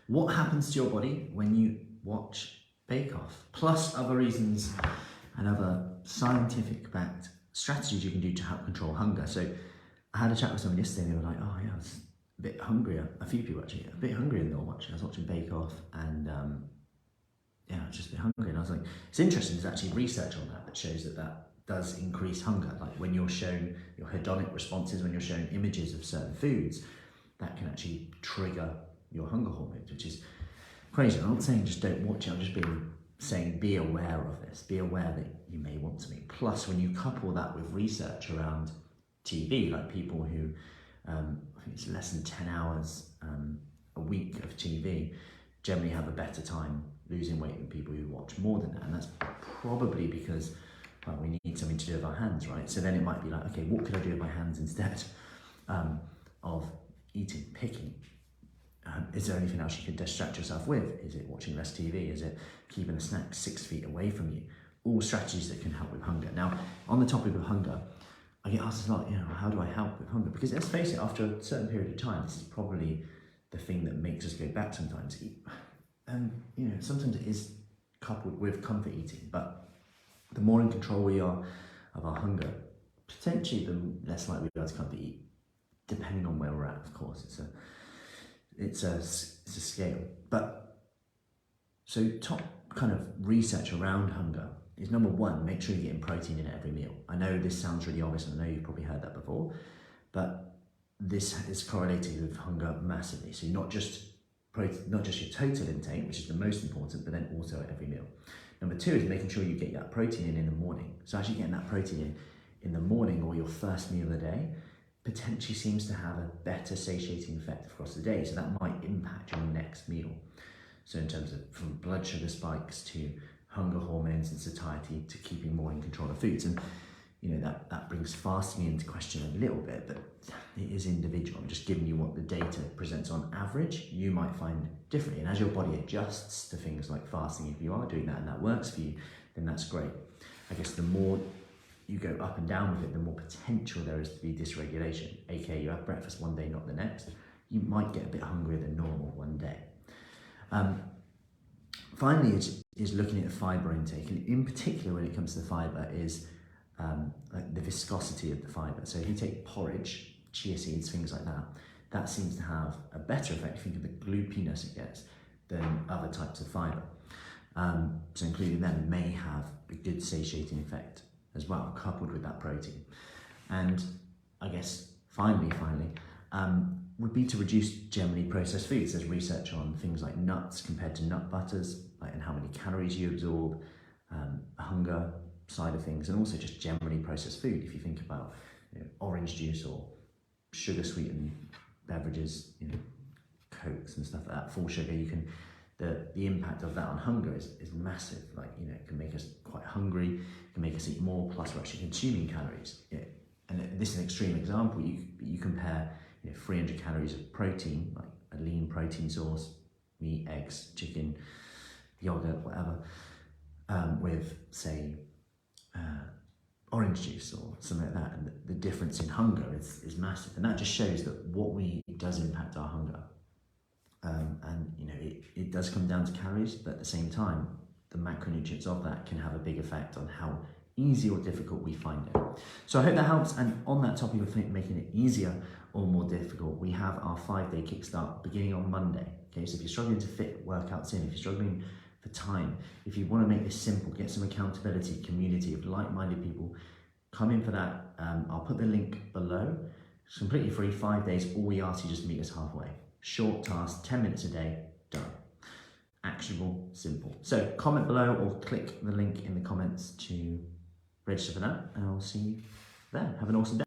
what happens to your body when you watch Bake Off, plus other reasons and other scientific backed strategies you can do to help control hunger. So I had a chat with someone yesterday and they were like, oh yeah, I was a bit hungrier. A few people actually, a bit hungrier than they were watching. I was watching Bake Off and yeah, I was just a bit hungry. And I was like, it's interesting, there's actually research on that shows that that does increase hunger. Like when you're shown your hedonic responses, when you're shown images of certain foods, that can actually trigger your hunger hormones, which is crazy. I'm not saying just don't watch it, I'm just saying be aware of this, be aware that you may want something. Plus, when you couple that with research around TV, like people who, I think it's less than 10 hours a week of TV, generally have a better time losing weight than people who watch more than that. And that's probably because, well, we need something to do with our hands, right? So then it might be like, okay, what could I do with my hands instead of eating, picking? Is there anything else you can distract yourself with? Is it watching less TV? Is it keeping a snack 6 feet away from you? All strategies that can help with hunger. Now, on the topic of hunger, I get asked a lot, how do I help with hunger? Because let's face it, after a certain period of time, this is probably the thing that makes us go back sometimes. And, sometimes it is coupled with comfort eating, but the more in control we are of our hunger, potentially the less likely we are to comfort eat, depending on where we're at, of course. It's a scale. But so top kind of research around hunger is, number one, make sure you're getting protein in every meal. I know this sounds really obvious, and I know you've probably heard that before, but this is correlated with hunger massively. So not just your total intake, which is the most important, but then also at every meal. Number two is making sure you get that protein in the morning. So actually getting that protein in the morning or your first meal of the day potentially seems to have a better satiating effect across the day. So that might impact your next meal. So in terms of from blood sugar spikes to hunger hormones and satiety to keeping more in control of foods. And that brings fasting into question a little bit, but it is individual. I'm just giving you what the data presents on average. You might find differently. And as your body adjusts to things like fasting, if you are doing that and that works for you, then that's great. I guess the more you go up and down with it, the more potential there is to be dysregulation. AKA you have breakfast one day, not the next. You might get a bit hungrier than normal one day. Finally, is looking at the fibre intake, and in particular when it comes to the fibre is like the viscosity of the fibre. So if you take porridge, chia seeds, things like that, that seems to have a better effect, if you think of the gloopiness it gets, than other types of fibre. So including them may have a good satiating effect as well, coupled with that protein. And I guess finally, would be to reduce generally processed foods. There's research on things like nuts compared to nut butters, and how many calories you absorb, hunger side of things, and also just generally processed food. If you think about orange juice or sugar sweetened beverages, Cokes and stuff like that, full sugar, the impact of that on hunger is massive. It can make us quite hungry, it can make us eat more, plus we're actually consuming calories. And this is an extreme example. You compare 300 calories of protein, like a lean protein source, meat, eggs, chicken, yogurt, whatever, with say orange juice or something like that, and the difference in hunger is massive. And that just shows that what we eat does impact our hunger. And it does come down to calories, but at the same time, the macronutrients of that can have a big effect on how easy or difficult we find it. So I hope that helps. And on that topic of making it easier or more difficult, we have our 5-day Kickstart beginning on Monday. Okay, so if you're struggling to fit workouts in, if you're struggling for time, if you want to make this simple, get some accountability, community of like-minded people, come in for that. I'll put the link below. It's completely free, 5 days. All we ask you just meet us halfway. Short task, 10 minutes a day, done. Actionable, simple. So comment below or click the link in the comments to register for that, and I'll see you there. Have an awesome day.